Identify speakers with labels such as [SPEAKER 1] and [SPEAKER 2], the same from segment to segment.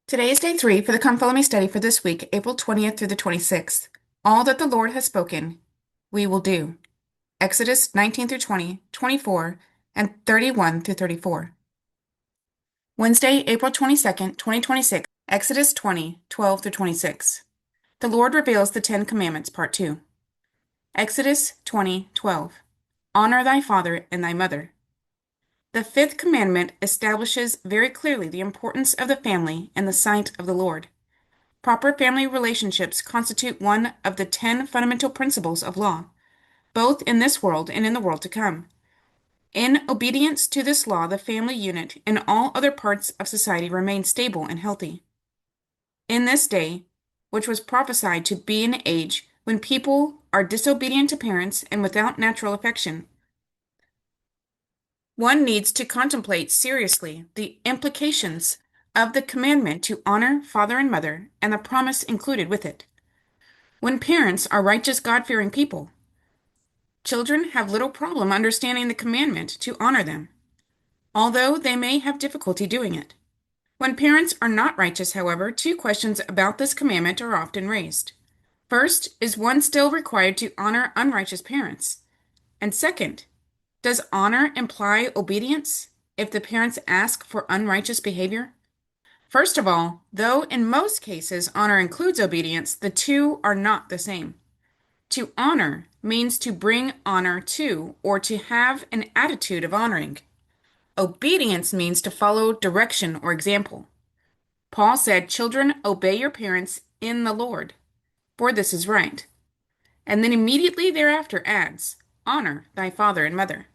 [SPEAKER 1] Today is day 3 for the Come Follow Me study for this week, April 20th through the 26th. All that the Lord has spoken, we will do. Exodus 19 through 20, 24, and 31 through 34. Wednesday, April 22nd, 2026, Exodus 20, 12 through 26. The Lord reveals the Ten Commandments, Part 2. Exodus 20, 12. Honor thy father and thy mother. The fifth commandment establishes very clearly the importance of the family in the sight of the Lord. Proper family relationships constitute one of the 10 fundamental principles of law, both in this world and in the world to come. In obedience to this law, the family unit and all other parts of society remain stable and healthy. In this day, which was prophesied to be an age when people are disobedient to parents and without natural affection, one needs to contemplate seriously the implications of the commandment to honor father and mother and the promise included with it. When parents are righteous, God-fearing people, children have little problem understanding the commandment to honor them, although they may have difficulty doing it. When parents are not righteous, however, two questions about this commandment are often raised. First, is one still required to honor unrighteous parents? And second, does honor imply obedience if the parents ask for unrighteous behavior? First of all, though in most cases honor includes obedience, the two are not the same. To honor means to bring honor to or to have an attitude of honoring. Obedience means to follow direction or example. Paul said, "Children, obey your parents in the Lord, for this is right." And then immediately thereafter adds, "Honor thy father and mother."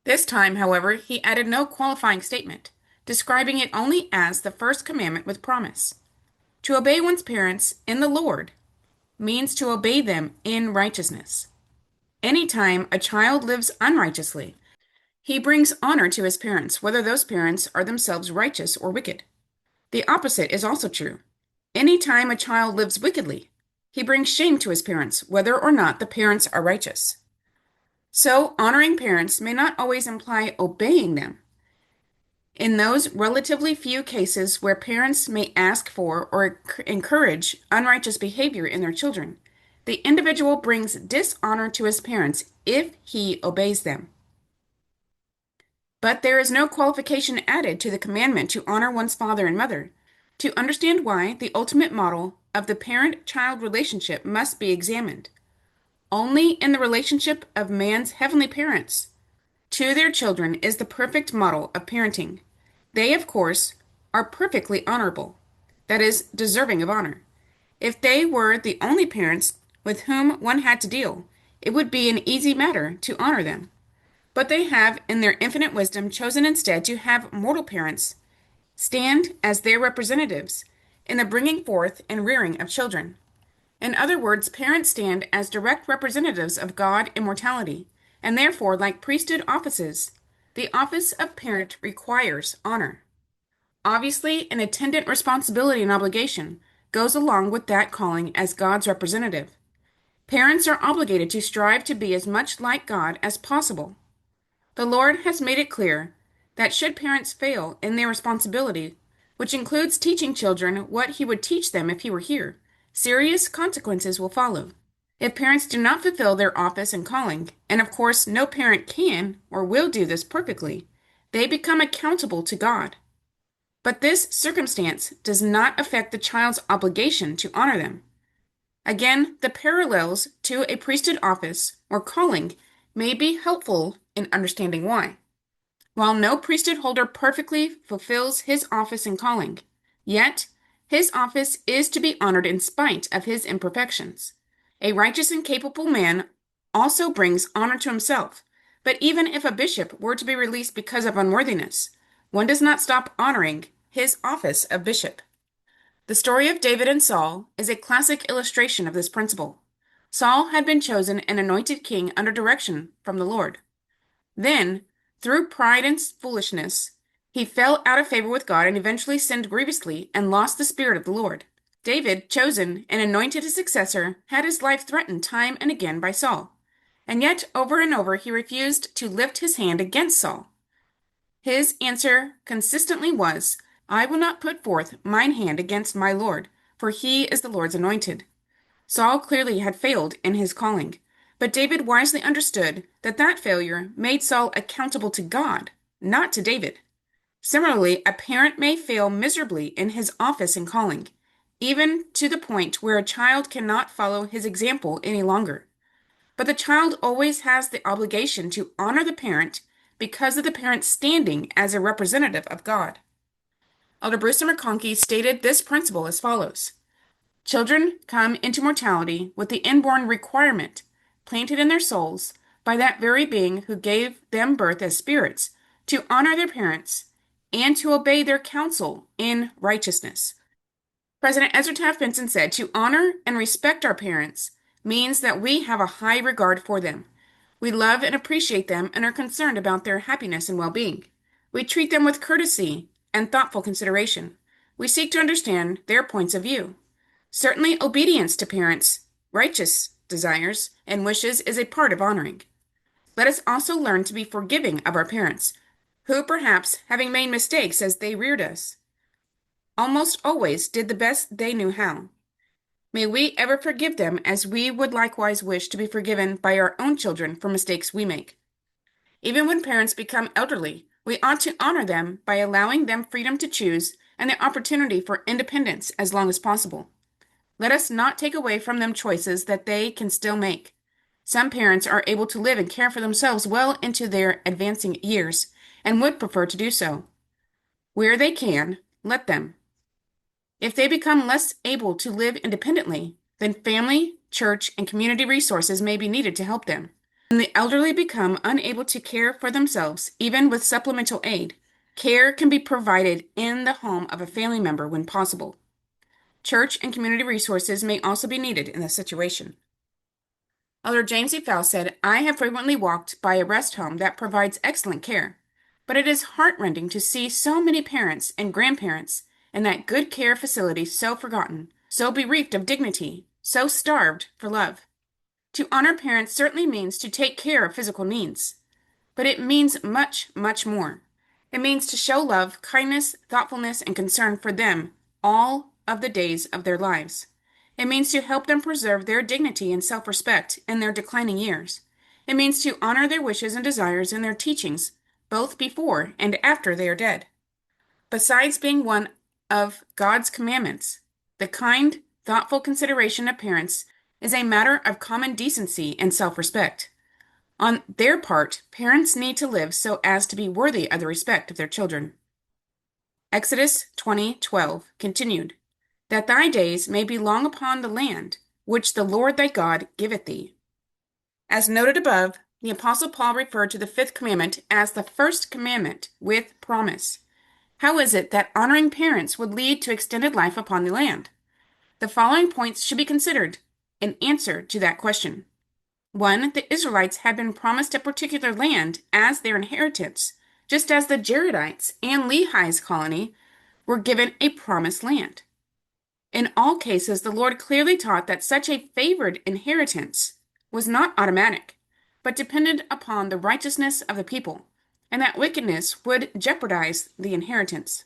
[SPEAKER 1] This time, however, he added no qualifying statement, describing it only as the first commandment with promise. To obey one's parents in the Lord means to obey them in righteousness. Anytime a child lives unrighteously, he brings honor to his parents, whether those parents are themselves righteous or wicked. The opposite is also true. Anytime a child lives wickedly, he brings shame to his parents, whether or not the parents are righteous. So, honoring parents may not always imply obeying them. In those relatively few cases where parents may ask for or encourage unrighteous behavior in their children, the individual brings dishonor to his parents if he obeys them. But there is no qualification added to the commandment to honor one's father and mother. To understand why, the ultimate model of the parent-child relationship must be examined. Only in the relationship of man's heavenly parents to their children is the perfect model of parenting. They, of course, are perfectly honorable, that is, deserving of honor. If they were the only parents with whom one had to deal, it would be an easy matter to honor them. But they have, in their infinite wisdom, chosen instead to have mortal parents stand as their representatives in the bringing forth and rearing of children. In other words, parents stand as direct representatives of God immortality, and therefore, like priesthood offices, the office of parent requires honor. Obviously, an attendant responsibility and obligation goes along with that calling as God's representative. Parents are obligated to strive to be as much like God as possible. The Lord has made it clear that should parents fail in their responsibility, which includes teaching children what He would teach them if He were here, serious consequences will follow. If parents do not fulfill their office and calling, and of course no parent can or will do this perfectly, they become accountable to God. But this circumstance does not affect the child's obligation to honor them. Again, the parallels to a priesthood office or calling may be helpful in understanding why. While no priesthood holder perfectly fulfills his office and calling, yet his office is to be honored in spite of his imperfections. A righteous and capable man also brings honor to himself, but even if a bishop were to be released because of unworthiness, one does not stop honoring his office of bishop. The story of David and Saul is a classic illustration of this principle. Saul had been chosen and anointed king under direction from the Lord. Then, through pride and foolishness, he fell out of favor with God and eventually sinned grievously and lost the Spirit of the Lord. David, chosen and anointed his successor, had his life threatened time and again by Saul. And yet, over and over, he refused to lift his hand against Saul. His answer consistently was, I will not put forth mine hand against my Lord, for he is the Lord's anointed. Saul clearly had failed in his calling, but David wisely understood that that failure made Saul accountable to God, not to David. Similarly, a parent may fail miserably in his office and calling, even to the point where a child cannot follow his example any longer. But the child always has the obligation to honor the parent because of the parent's standing as a representative of God. Elder Brewster McConkie stated this principle as follows: children come into mortality with the inborn requirement planted in their souls by that very being who gave them birth as spirits to honor their parents and to obey their counsel in righteousness. President Ezra Taft Benson said, "To honor and respect our parents means that we have a high regard for them. We love and appreciate them and are concerned about their happiness and well-being. We treat them with courtesy and thoughtful consideration. We seek to understand their points of view. Certainly, obedience to parents' righteous desires and wishes is a part of honoring. Let us also learn to be forgiving of our parents, who perhaps, having made mistakes as they reared us, almost always did the best they knew how. May we ever forgive them as we would likewise wish to be forgiven by our own children for mistakes we make. Even when parents become elderly, we ought to honor them by allowing them freedom to choose and the opportunity for independence as long as possible. Let us not take away from them choices that they can still make. Some parents are able to live and care for themselves well into their advancing years and would prefer to do so. Where they can, let them. If they become less able to live independently, then family, church, and community resources may be needed to help them. When the elderly become unable to care for themselves, even with supplemental aid, care can be provided in the home of a family member when possible. Church and community resources may also be needed in this situation. Elder James E. Faust said, "I have frequently walked by a rest home that provides excellent care, but it is heartrending to see so many parents and grandparents in that good care facility so forgotten, so bereft of dignity, so starved for love. To honor parents certainly means to take care of physical needs, but it means much, much more. It means to show love, kindness, thoughtfulness, and concern for them all of the days of their lives. It means to help them preserve their dignity and self-respect in their declining years. It means to honor their wishes and desires in their teachings, both before and after they are dead. Besides being one of God's commandments, the kind, thoughtful consideration of parents is a matter of common decency and self-respect. On their part, parents need to live so as to be worthy of the respect of their children." Exodus 20:12 continued, "That thy days may be long upon the land, which the Lord thy God giveth thee." As noted above, the Apostle Paul referred to the fifth commandment as the first commandment with promise. How is it that honoring parents would lead to extended life upon the land? The following points should be considered in answer to that question. 1. The Israelites had been promised a particular land as their inheritance, just as the Jaredites and Lehi's colony were given a promised land. In all cases, the Lord clearly taught that such a favored inheritance was not automatic, but depended upon the righteousness of the people, and that wickedness would jeopardize the inheritance.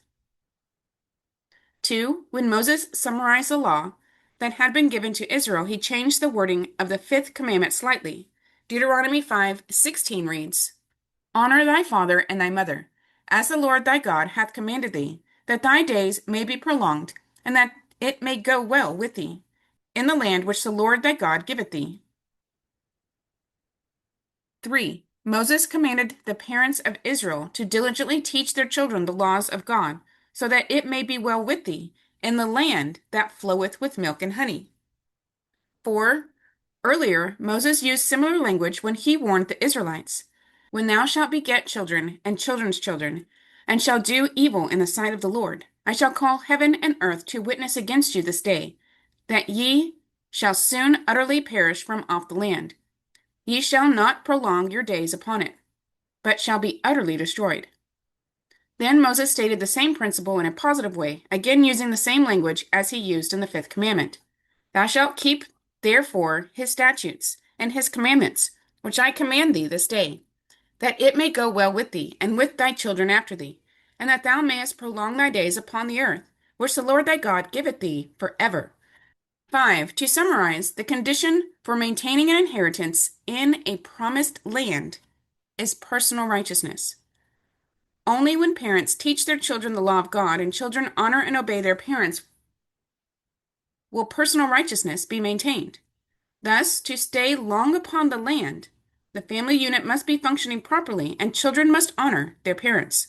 [SPEAKER 1] 2. When Moses summarized the law that had been given to Israel, he changed the wording of the fifth commandment slightly. Deuteronomy 5:16 reads, "Honor thy father and thy mother, as the Lord thy God hath commanded thee, that thy days may be prolonged, and that it may go well with thee, in the land which the Lord thy God giveth thee." 3. Moses commanded the parents of Israel to diligently teach their children the laws of God, so that it may be well with thee, in the land that floweth with milk and honey. 4. Earlier, Moses used similar language when he warned the Israelites, "When thou shalt beget children and children's children, and shall do evil in the sight of the Lord, I shall call heaven and earth to witness against you this day, that ye shall soon utterly perish from off the land. Ye shall not prolong your days upon it, but shall be utterly destroyed." Then Moses stated the same principle in a positive way, again using the same language as he used in the fifth commandment. "Thou shalt keep, therefore, his statutes and his commandments, which I command thee this day, that it may go well with thee, and with thy children after thee, and that thou mayest prolong thy days upon the earth, which the Lord thy God giveth thee forever. 5. To summarize, the condition for maintaining an inheritance in a promised land is personal righteousness. Only when parents teach their children the law of God and children honor and obey their parents will personal righteousness be maintained. Thus, to stay long upon the land, the family unit must be functioning properly and children must honor their parents.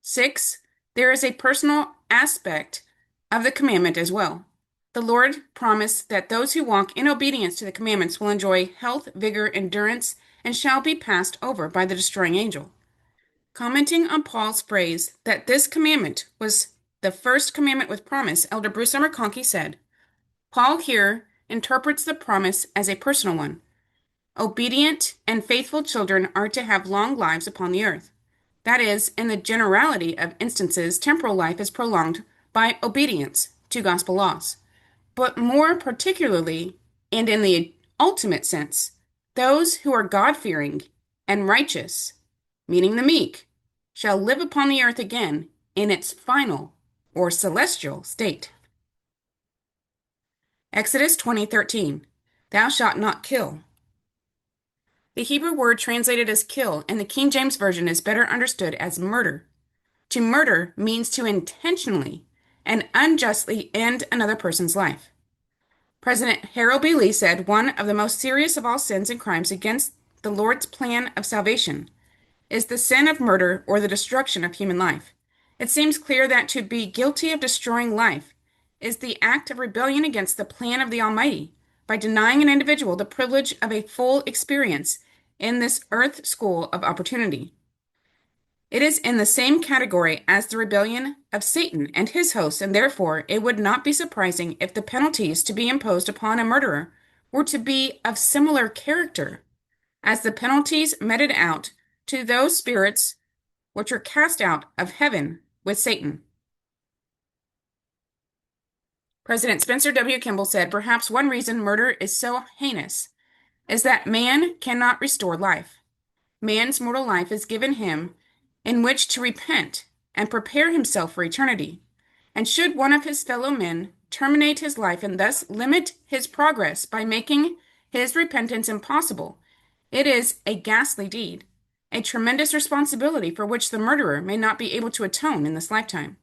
[SPEAKER 1] 6. There is a personal aspect of the commandment as well. The Lord promised that those who walk in obedience to the commandments will enjoy health, vigor, endurance, and shall be passed over by the destroying angel. Commenting on Paul's phrase that this commandment was the first commandment with promise, Elder Bruce M. Conkey said, Paul here interprets the promise as a personal one. Obedient and faithful children are to have long lives upon the earth. That is, in the generality of instances, temporal life is prolonged by obedience to gospel laws. But more particularly, and in the ultimate sense, those who are God-fearing and righteous, meaning the meek, shall live upon the earth again in its final or celestial state. Exodus 20:13, Thou shalt not kill. The Hebrew word translated as kill in the King James Version is better understood as murder. To murder means to intentionally and unjustly end another person's life. President Harold B. Lee said one of the most serious of all sins and crimes against the Lord's plan of salvation is the sin of murder or the destruction of human life. It seems clear that to be guilty of destroying life is the act of rebellion against the plan of the Almighty by denying an individual the privilege of a full experience in this earth school of opportunity. It is in the same category as the rebellion of Satan and his hosts, and therefore it would not be surprising if the penalties to be imposed upon a murderer were to be of similar character as the penalties meted out to those spirits which were cast out of heaven with Satan. President Spencer W. Kimball said, perhaps one reason murder is so heinous is that man cannot restore life. Man's mortal life is given him in which to repent and prepare himself for eternity. And should one of his fellow men terminate his life and thus limit his progress by making his repentance impossible, it is a ghastly deed, a tremendous responsibility for which the murderer may not be able to atone in this lifetime.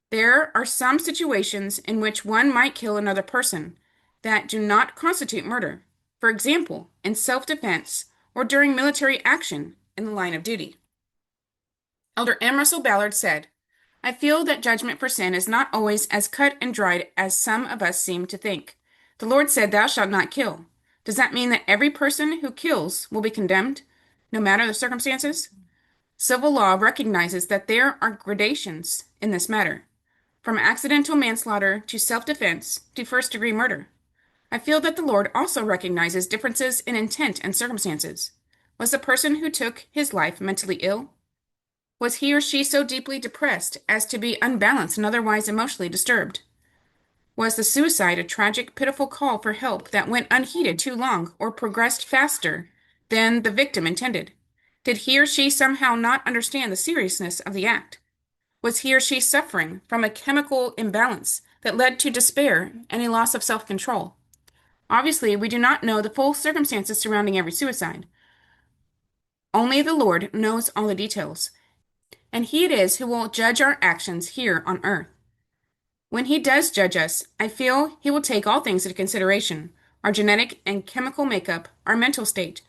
[SPEAKER 1] There are some situations in which one might kill another person that do not constitute murder, for example, in self-defense or during military action in the line of duty. Elder M. Russell Ballard said, I feel that judgment for sin is not always as cut and dried as some of us seem to think. The Lord said, Thou shalt not kill. Does that mean that every person who kills will be condemned, no matter the circumstances? Civil law recognizes that there are gradations in this matter, from accidental manslaughter to self-defense to first-degree murder. I feel that the Lord also recognizes differences in intent and circumstances. Was the person who took his life mentally ill? Was he or she so deeply depressed as to be unbalanced and otherwise emotionally disturbed? Was the suicide a tragic, pitiful call for help that went unheeded too long or progressed faster than the victim intended? Did he or she somehow not understand the seriousness of the act? Was he or she suffering from a chemical imbalance that led to despair and a loss of self-control? Obviously, we do not know the full circumstances surrounding every suicide. Only the Lord knows all the details, and He it is who will judge our actions here on earth. When He does judge us, I feel He will take all things into consideration: our genetic and chemical makeup, our mental state,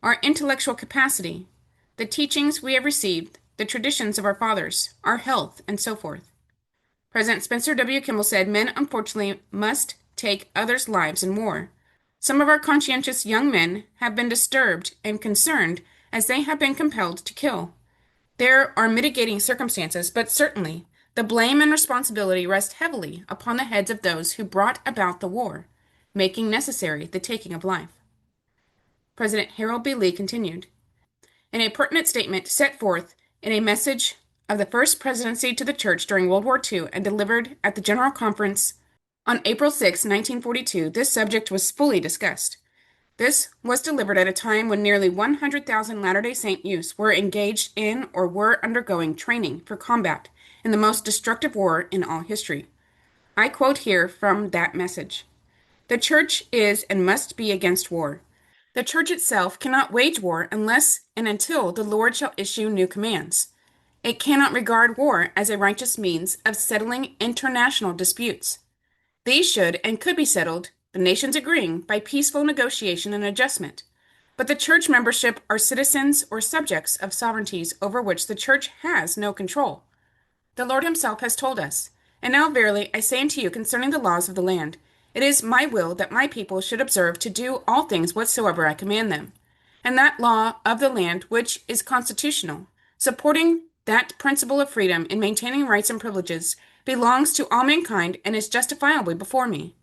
[SPEAKER 1] our intellectual capacity, the teachings we have received, the traditions of our fathers, our health, and so forth. President Spencer W. Kimball said, men unfortunately must take others' lives in war. Some of our conscientious young men have been disturbed and concerned as they have been compelled to kill. There are mitigating circumstances, but certainly the blame and responsibility rest heavily upon the heads of those who brought about the war, making necessary the taking of life. President Harold B. Lee continued, in a pertinent statement set forth in a message of the First Presidency to the Church during World War II and delivered at the General Conference on April 6, 1942, this subject was fully discussed. This was delivered at a time when nearly 100,000 Latter-day Saint youths were engaged in or were undergoing training for combat in the most destructive war in all history. I quote here from that message. The Church is and must be against war. The Church itself cannot wage war unless and until the Lord shall issue new commands. It cannot regard war as a righteous means of settling international disputes. These should and could be settled, the nations agreeing, by peaceful negotiation and adjustment. But the Church membership are citizens or subjects of sovereignties over which the Church has no control. The Lord himself has told us, and now verily I say unto you concerning the laws of the land, it is my will that my people should observe to do all things whatsoever I command them. And that law of the land which is constitutional, supporting that principle of freedom in maintaining rights and privileges, belongs to all mankind and is justifiable before me.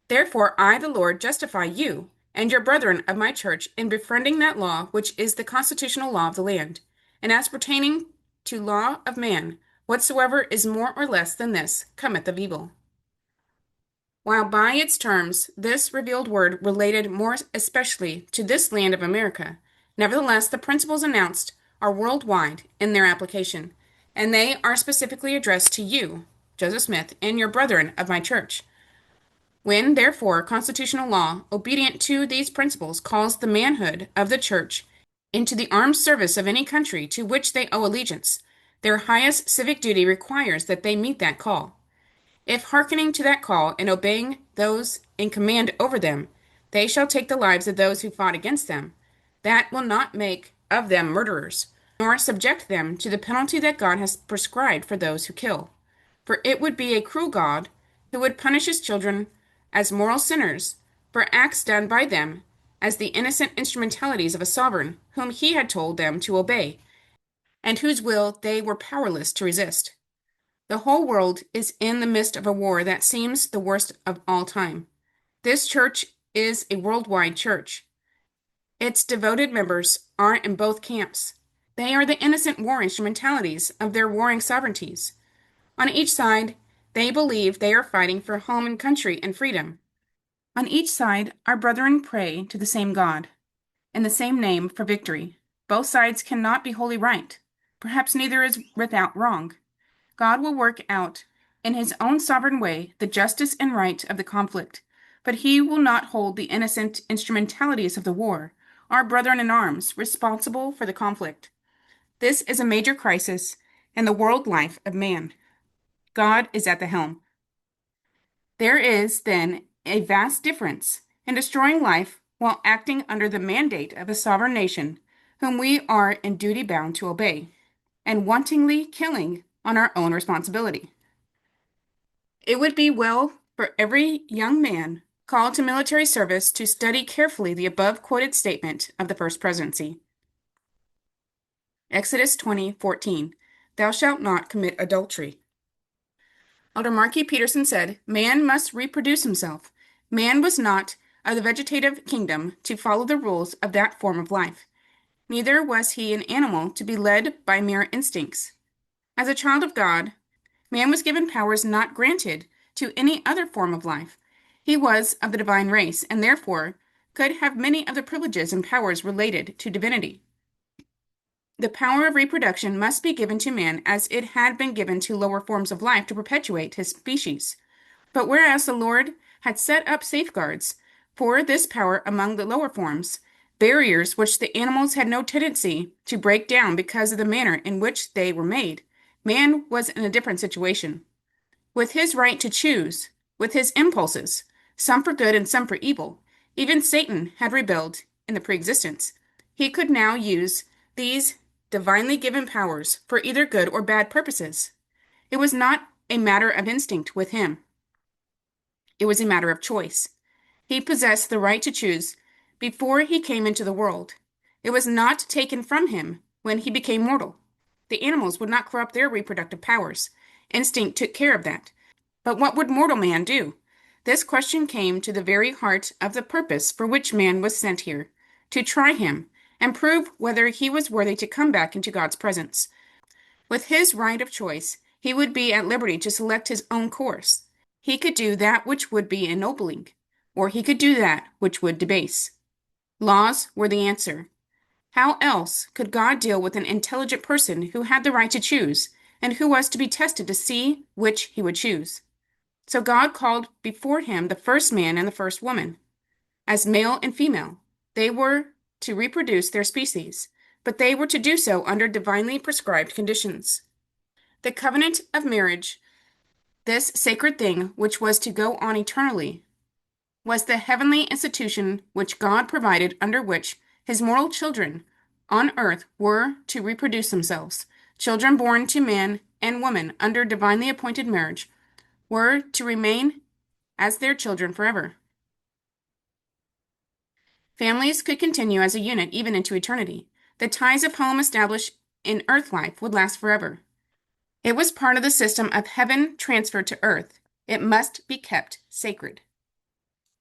[SPEAKER 1] Therefore I, the Lord, justify you and your brethren of my church in befriending that law which is the constitutional law of the land. And as pertaining to law of man, whatsoever is more or less than this cometh of evil. While by its terms this revealed word related more especially to this land of America, nevertheless the principles announced are worldwide in their application, and they are specifically addressed to you, Joseph Smith, and your brethren of my church. When, therefore, constitutional law, obedient to these principles, calls the manhood of the church into the armed service of any country to which they owe allegiance, their highest civic duty requires that they meet that call. If hearkening to that call and obeying those in command over them, they shall take the lives of those who fought against them, that will not make of them murderers, nor subject them to the penalty that God has prescribed for those who kill. For it would be a cruel God who would punish his children as moral sinners for acts done by them as the innocent instrumentalities of a sovereign whom he had told them to obey, and whose will they were powerless to resist. The whole world is in the midst of a war that seems the worst of all time. This church is a worldwide church. Its devoted members are in both camps. They are the innocent war instrumentalities of their warring sovereignties. On each side, they believe they are fighting for home and country and freedom. On each side, our brethren pray to the same God, in the same name for victory. Both sides cannot be wholly right. Perhaps neither is without wrong. God will work out, in his own sovereign way, the justice and right of the conflict, but he will not hold the innocent instrumentalities of the war, our brethren in arms, responsible for the conflict. This is a major crisis in the world life of man. God is at the helm. There is, then, a vast difference in destroying life while acting under the mandate of a sovereign nation whom we are in duty bound to obey, and wantonly killing on our own responsibility. It would be well for every young man called to military service to study carefully the above quoted statement of the First Presidency. Exodus 20:14. Thou shalt not commit adultery. Elder Marky Peterson said, man must reproduce himself. Man was not of the vegetative kingdom to follow the rules of that form of life. Neither was he an animal to be led by mere instincts. As a child of God, man was given powers not granted to any other form of life. He was of the divine race, and therefore could have many of the privileges and powers related to divinity. The power of reproduction must be given to man as it had been given to lower forms of life to perpetuate his species. But whereas the Lord had set up safeguards for this power among the lower forms, barriers which the animals had no tendency to break down because of the manner in which they were made, man was in a different situation. With his right to choose, with his impulses, some for good and some for evil, even Satan had rebelled in the pre-existence. He could now use these divinely given powers for either good or bad purposes. It was not a matter of instinct with him. It was a matter of choice. He possessed the right to choose before he came into the world. It was not taken from him when he became mortal. The animals would not corrupt their reproductive powers. Instinct took care of that. But what would mortal man do? This question came to the very heart of the purpose for which man was sent here, to try him and prove whether he was worthy to come back into God's presence. With his right of choice, he would be at liberty to select his own course. He could do that which would be ennobling, or he could do that which would debase. Laws were the answer. How else could God deal with an intelligent person who had the right to choose and who was to be tested to see which he would choose? So God called before him the first man and the first woman. As male and female, they were to reproduce their species, but they were to do so under divinely prescribed conditions. The covenant of marriage, this sacred thing which was to go on eternally, was the heavenly institution which God provided under which his mortal children on earth were to reproduce themselves. Children born to man and woman under divinely appointed marriage were to remain as their children forever. Families could continue as a unit even into eternity. The ties of home established in earth life would last forever. It was part of the system of heaven transferred to earth. It must be kept sacred.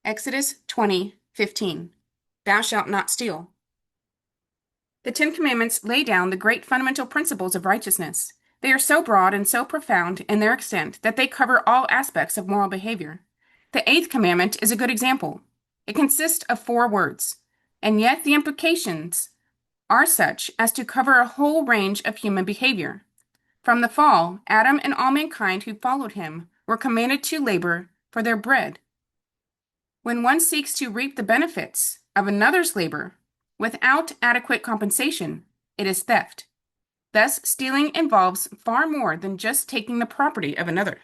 [SPEAKER 1] Exodus 20:15. Thou shalt not steal. The Ten Commandments lay down the great fundamental principles of righteousness. They are so broad and so profound in their extent that they cover all aspects of moral behavior. The Eighth Commandment is a good example. It consists of 4 words, and yet the implications are such as to cover a whole range of human behavior. From the fall, Adam and all mankind who followed him were commanded to labor for their bread. When one seeks to reap the benefits of another's labor without adequate compensation, it is theft. Thus, stealing involves far more than just taking the property of another.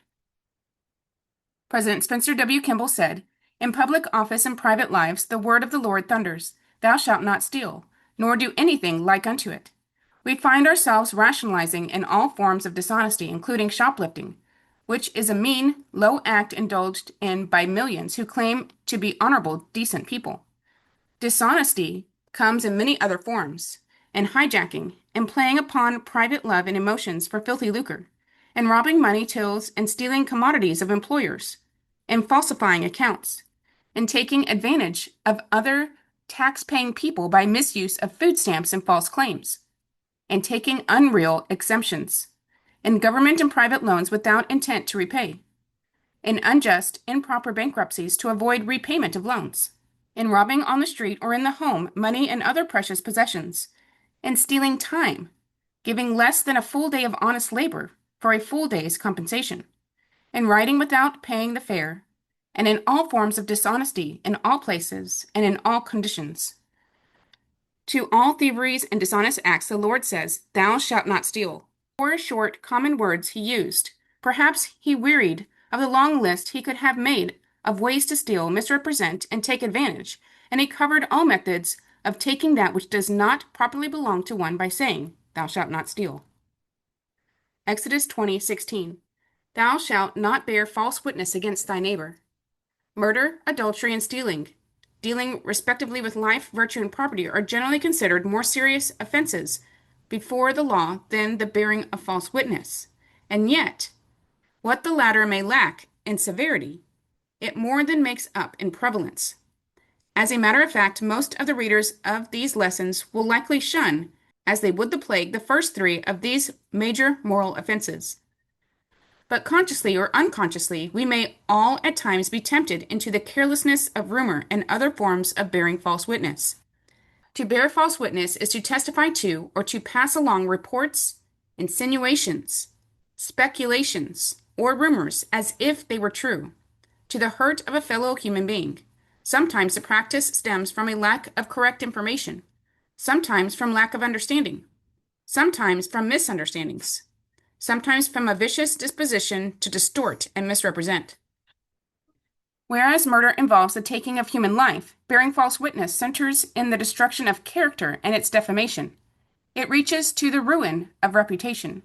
[SPEAKER 1] President Spencer W. Kimball said, "In public office and private lives, the word of the Lord thunders, 'Thou shalt not steal, nor do anything like unto it.' We find ourselves rationalizing in all forms of dishonesty, including shoplifting, which is a mean, low act indulged in by millions who claim to be honorable, decent people. Dishonesty comes in many other forms, in hijacking, and playing upon private love and emotions for filthy lucre, and robbing money tills and stealing commodities of employers, and falsifying accounts, and taking advantage of other tax-paying people by misuse of food stamps and false claims, and taking unreal exemptions, in government and private loans without intent to repay, in unjust, improper bankruptcies to avoid repayment of loans, in robbing on the street or in the home money and other precious possessions, in stealing time, giving less than a full day of honest labor for a full day's compensation, in riding without paying the fare, and in all forms of dishonesty in all places and in all conditions. To all thieveries and dishonest acts, the Lord says, 'Thou shalt not steal.' 4 short, common words he used. Perhaps he wearied of the long list he could have made of ways to steal, misrepresent, and take advantage, and he covered all methods of taking that which does not properly belong to one by saying, 'Thou shalt not steal.' Exodus 20:16. Thou shalt not bear false witness against thy neighbor. Murder, adultery, and stealing, dealing respectively with life, virtue, and property, are generally considered more serious offenses before the law than the bearing of false witness. And yet, what the latter may lack in severity, it more than makes up in prevalence. As a matter of fact, most of the readers of these lessons will likely shun, as they would the plague, the first 3 of these major moral offenses. But consciously or unconsciously, we may all at times be tempted into the carelessness of rumor and other forms of bearing false witness. To bear false witness is to testify to or to pass along reports, insinuations, speculations, or rumors as if they were true, to the hurt of a fellow human being. Sometimes the practice stems from a lack of correct information, sometimes from lack of understanding, sometimes from misunderstandings, sometimes from a vicious disposition to distort and misrepresent. Whereas murder involves the taking of human life, bearing false witness centers in the destruction of character and its defamation. It reaches to the ruin of reputation.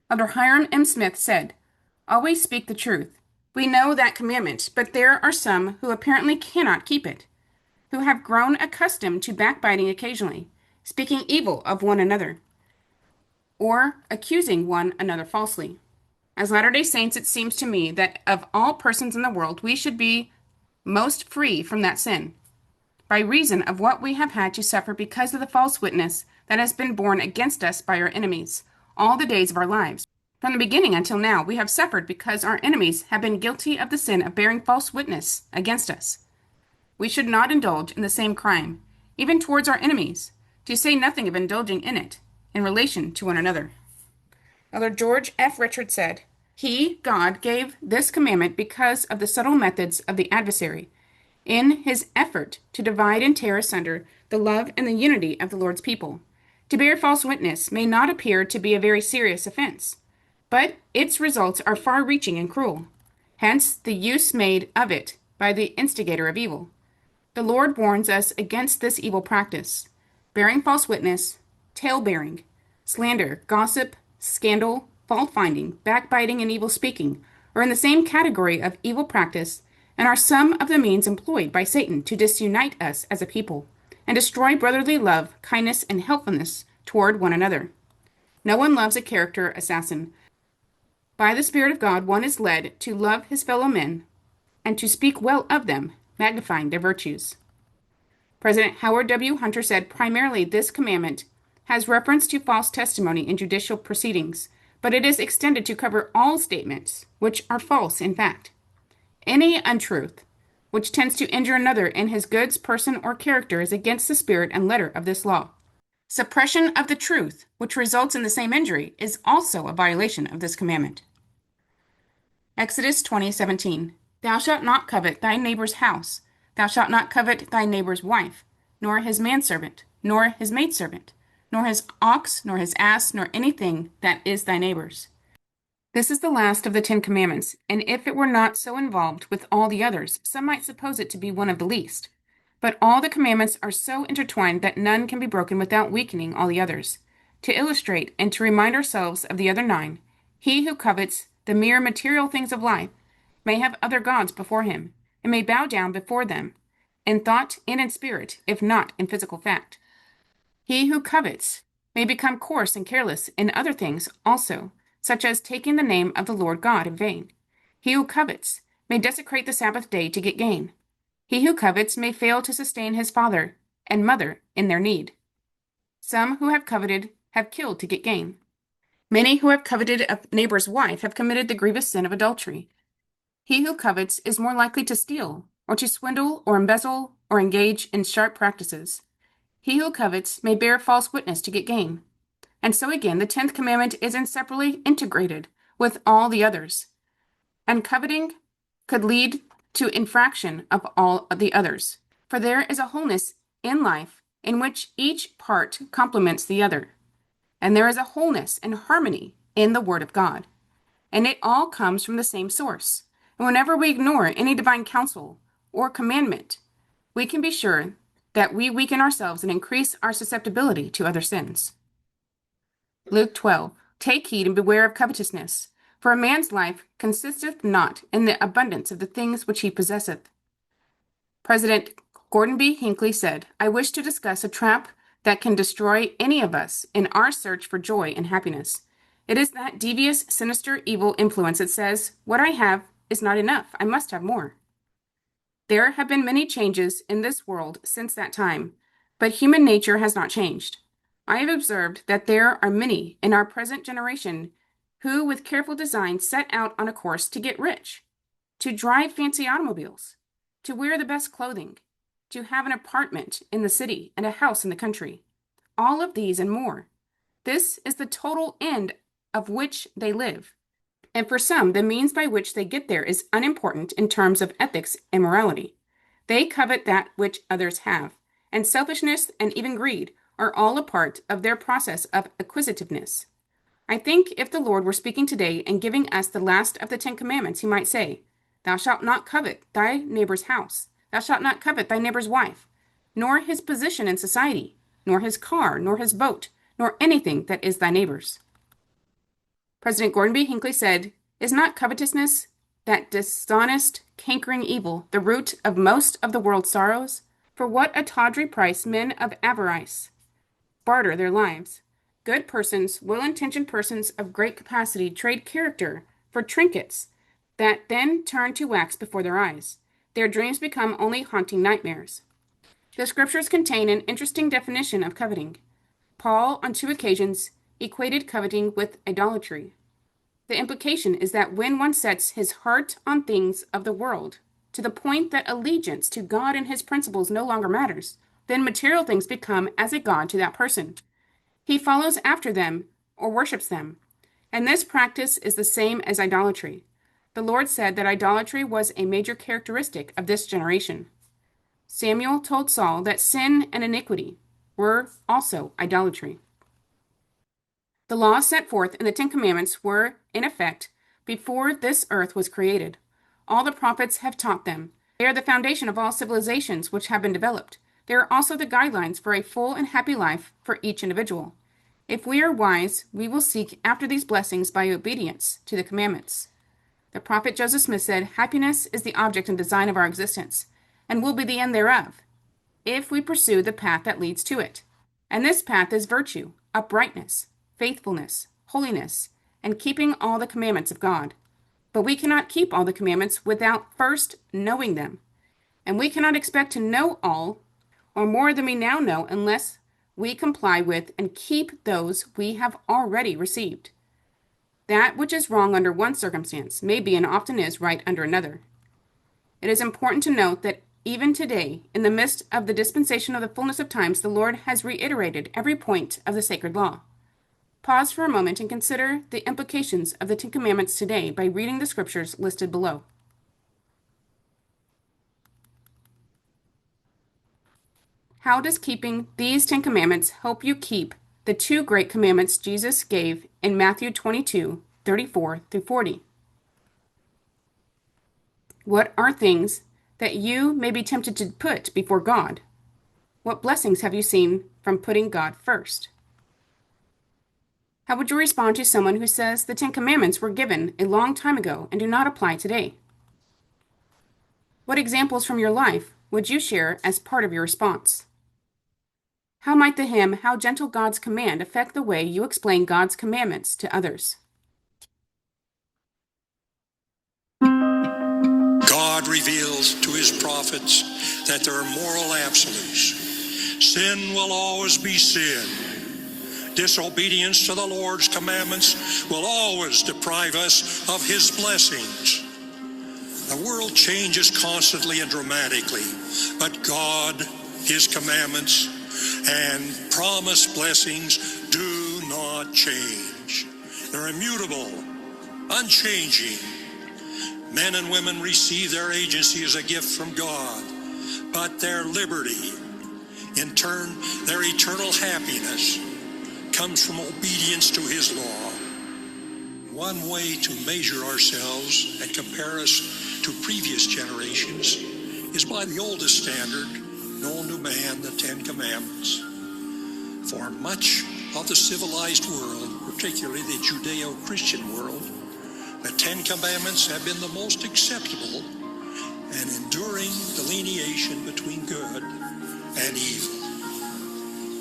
[SPEAKER 1] Elder Hiram M. Smith said, "Always speak the truth. We know that commandment, but there are some who apparently cannot keep it, who have grown accustomed to backbiting occasionally, speaking evil of one another, or accusing one another falsely. As Latter-day Saints, it seems to me that of all persons in the world, we should be most free from that sin, by reason of what we have had to suffer because of the false witness that has been borne against us by our enemies all the days of our lives. From the beginning until now, we have suffered because our enemies have been guilty of the sin of bearing false witness against us. We should not indulge in the same crime, even towards our enemies, to say nothing of indulging in it in relation to one another. Elder George F. Richard said, He, God, gave this commandment because of the subtle methods of the adversary in his effort to divide and tear asunder the love and the unity of the Lord's people. To bear false witness may not appear to be a very serious offense, but its results are far-reaching and cruel. Hence, the use made of it by the instigator of evil. The Lord warns us against this evil practice. Bearing false witness, tale-bearing, slander, gossip, scandal, fault-finding, backbiting, and evil speaking are in the same category of evil practice and are some of the means employed by Satan to disunite us as a people and destroy brotherly love, kindness, and helpfulness toward one another. No one loves a character assassin. By the Spirit of God, one is led to love his fellow men and to speak well of them, magnifying their virtues. President Howard W. Hunter said primarily this commandment has reference to false testimony in judicial proceedings, but it is extended to cover all statements which are false in fact. Any untruth which tends to injure another in his goods, person, or character is against the spirit and letter of this law. Suppression of the truth, which results in the same injury, is also a violation of this commandment. Exodus 20:17. Thou shalt not covet thy neighbor's house. Thou shalt not covet thy neighbor's wife, nor his manservant, nor his maidservant, nor his ox, nor his ass, nor anything that is thy neighbor's. This is the last of the 10 Commandments, and if it were not so involved with all the others, some might suppose it to be one of the least. But all the commandments are so intertwined that none can be broken without weakening all the others. To illustrate and to remind ourselves of the other 9, he who covets the mere material things of life may have other gods before him, and may bow down before them, in thought and in spirit, if not in physical fact. He who covets may become coarse and careless in other things also, such as taking the name of the Lord God in vain. He who covets may desecrate the Sabbath day to get gain. He who covets may fail to sustain his father and mother in their need. Some who have coveted have killed to get gain. Many who have coveted a neighbor's wife have committed the grievous sin of adultery. He who covets is more likely to steal, or to swindle, or embezzle, or engage in sharp practices. He who covets may bear false witness to get gain. And so again, the 10th commandment is inseparably integrated with all the others. And coveting could lead to infraction of all of the others. For there is a wholeness in life in which each part complements the other. And there is a wholeness and harmony in the Word of God. And it all comes from the same source. And whenever we ignore any divine counsel or commandment, we can be sure that we weaken ourselves and increase our susceptibility to other sins. Luke 12. Take heed and beware of covetousness, for a man's life consisteth not in the abundance of the things which he possesseth. President Gordon B. Hinckley said, I wish to discuss a trap that can destroy any of us in our search for joy and happiness. It is that devious, sinister, evil influence that says, what I have is not enough, I must have more. There have been many changes in this world since that time, but human nature has not changed. I have observed that there are many in our present generation who, with careful design, set out on a course to get rich, to drive fancy automobiles, to wear the best clothing, to have an apartment in the city and a house in the country. All of these and more. This is the total end of which they live. And for some, the means by which they get there is unimportant in terms of ethics and morality. They covet that which others have, and selfishness and even greed are all a part of their process of acquisitiveness. I think if the Lord were speaking today and giving us the last of the 10 Commandments, he might say, Thou shalt not covet thy neighbor's house, thou shalt not covet thy neighbor's wife, nor his position in society, nor his car, nor his boat, nor anything that is thy neighbor's. President Gordon B. Hinckley said, Is not covetousness, that dishonest, cankering evil, the root of most of the world's sorrows? For what a tawdry price men of avarice barter their lives. Good persons, well-intentioned persons of great capacity, trade character for trinkets that then turn to wax before their eyes. Their dreams become only haunting nightmares. The scriptures contain an interesting definition of coveting. Paul, on 2 occasions, equated coveting with idolatry. The implication is that when one sets his heart on things of the world, to the point that allegiance to God and his principles no longer matters, then material things become as a god to that person. He follows after them or worships them. And this practice is the same as idolatry. The Lord said that idolatry was a major characteristic of this generation. Samuel told Saul that sin and iniquity were also idolatry. The laws set forth in the Ten Commandments were, in effect, before this earth was created. All the prophets have taught them. They are the foundation of all civilizations which have been developed. They are also the guidelines for a full and happy life for each individual. If we are wise, we will seek after these blessings by obedience to the commandments. The prophet Joseph Smith said, "Happiness is the object and design of our existence, and will be the end thereof, if we pursue the path that leads to it. And this path is virtue, uprightness, faithfulness, holiness, and keeping all the commandments of God. But we cannot keep all the commandments without first knowing them. And we cannot expect to know all or more than we now know unless we comply with and keep those we have already received. That which is wrong under one circumstance may be and often is right under another." It is important to note that even today, in the midst of the dispensation of the fullness of times, the Lord has reiterated every point of the sacred law. Pause for a moment and consider the implications of the Ten Commandments today by reading the scriptures listed below. How does keeping these 10 commandments help you keep the two great commandments Jesus gave in Matthew 22:34-40? What are things that you may be tempted to put before God? What blessings have you seen from putting God first? How would you respond to someone who says the 10 Commandments were given a long time ago and do not apply today? What examples from your life would you share as part of your response? How might the hymn, "How Gentle God's Command," affect the way you explain God's commandments to others?
[SPEAKER 2] God reveals to his prophets that there are moral absolutes. Sin will always be sin. Disobedience to the Lord's commandments will always deprive us of his blessings. The world changes constantly and dramatically, but God, his commandments, and promised blessings do not change. They're immutable, unchanging. Men and women receive their agency as a gift from God, but their liberty, in turn, their eternal happiness, comes from obedience to his law. One way to measure ourselves and compare us to previous generations is by the oldest standard known to man, the Ten Commandments. For much of the civilized world, particularly the Judeo-Christian world, the Ten Commandments have been the most acceptable and enduring delineation between good and evil.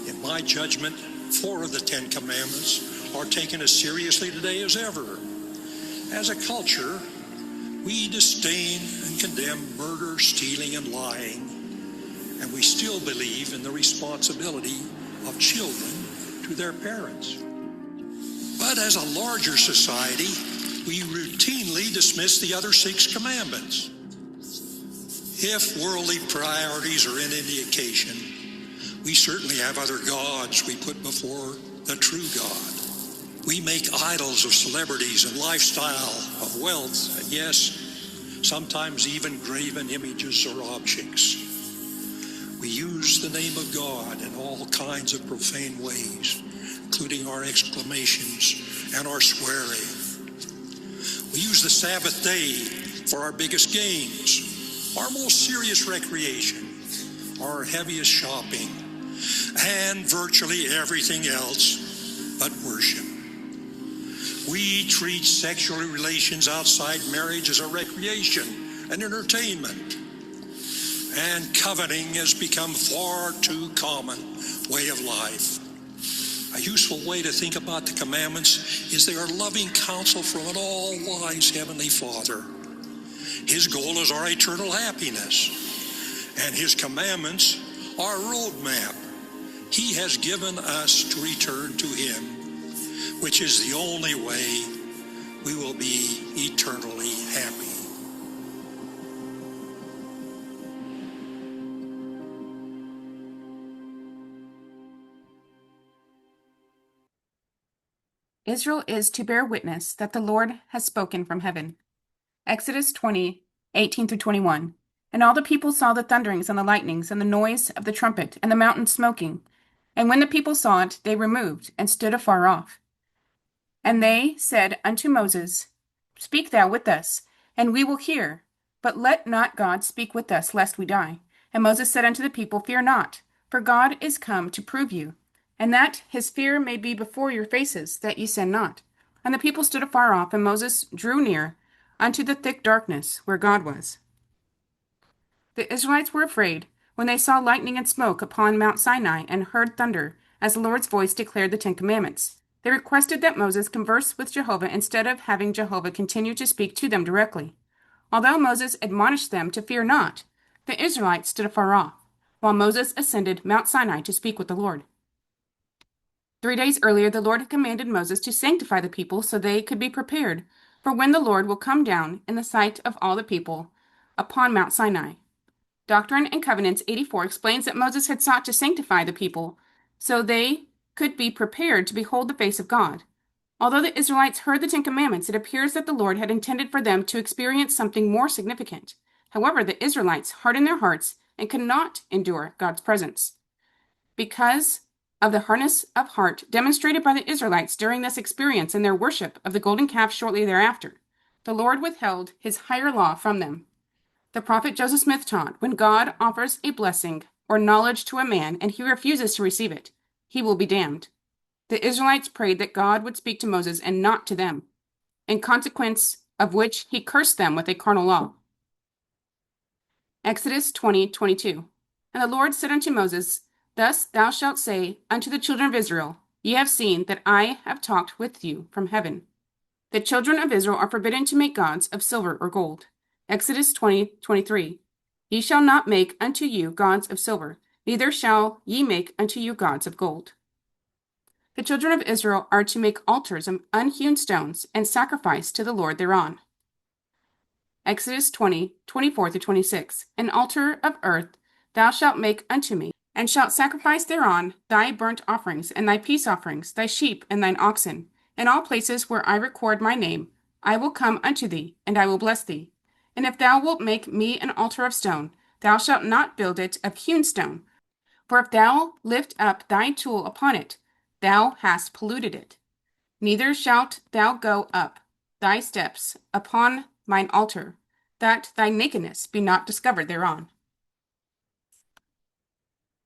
[SPEAKER 2] In my judgment, 4 of the Ten Commandments are taken as seriously today as ever. As a culture, we disdain and condemn murder, stealing, and lying, and we still believe in the responsibility of children to their parents. But as a larger society, we routinely dismiss the other 6 commandments. If worldly priorities are any indication, we certainly have other gods we put before the true God. We make idols of celebrities and lifestyle, of wealth, and yes, sometimes even graven images or objects. We use the name of God in all kinds of profane ways, including our exclamations and our swearing. We use the Sabbath day for our biggest gains, our most serious recreation, our heaviest shopping, and virtually everything else but worship. We treat sexual relations outside marriage as a recreation and entertainment. And coveting has become far too common way of life. A useful way to think about the commandments is they are loving counsel from an all-wise Heavenly Father. His goal is our eternal happiness, and his commandments are a roadmap he has given us to return to him, which is the only way we will be eternally happy.
[SPEAKER 1] Israel is to bear witness that the Lord has spoken from heaven. Exodus 20:18-21. And all the people saw the thunderings and the lightnings and the noise of the trumpet and the mountain smoking. And when the people saw it, they removed and stood afar off. And they said unto Moses, Speak thou with us, and we will hear. But let not God speak with us, lest we die. And Moses said unto the people, Fear not, for God is come to prove you, and that his fear may be before your faces, that ye sin not. And the people stood afar off, and Moses drew near unto the thick darkness where God was. The Israelites were afraid when they saw lightning and smoke upon Mount Sinai and heard thunder, as the Lord's voice declared the 10 Commandments. They requested that Moses converse with Jehovah instead of having Jehovah continue to speak to them directly. Although Moses admonished them to fear not, the Israelites stood afar off, while Moses ascended Mount Sinai to speak with the Lord. 3 days earlier, the Lord had commanded Moses to sanctify the people so they could be prepared for when the Lord will come down in the sight of all the people upon Mount Sinai. Doctrine and Covenants 84 explains that Moses had sought to sanctify the people so they could be prepared to behold the face of God. Although the Israelites heard the 10 Commandments, it appears that the Lord had intended for them to experience something more significant. However, the Israelites hardened their hearts and could not endure God's presence. Because of the hardness of heart demonstrated by the Israelites during this experience and their worship of the golden calf shortly thereafter, the Lord withheld his higher law from them. The prophet Joseph Smith taught, when God offers a blessing or knowledge to a man and he refuses to receive it, he will be damned. The Israelites prayed that God would speak to Moses and not to them, in consequence of which he cursed them with a carnal law. Exodus 20:22. And the Lord said unto Moses, Thus thou shalt say unto the children of Israel, Ye have seen that I have talked with you from heaven. The children of Israel are forbidden to make gods of silver or gold. Exodus 20:23. Ye shall not make unto you gods of silver, neither shall ye make unto you gods of gold. The children of Israel are to make altars of unhewn stones and sacrifice to the Lord thereon. Exodus 20:24-26. An altar of earth thou shalt make unto me, and shalt sacrifice thereon thy burnt offerings and thy peace offerings, thy sheep and thine oxen. In all places where I record my name, I will come unto thee, and I will bless thee. And if thou wilt make me an altar of stone, thou shalt not build it of hewn stone. For if thou lift up thy tool upon it, thou hast polluted it. Neither shalt thou go up thy steps upon mine altar, that thy nakedness be not discovered thereon.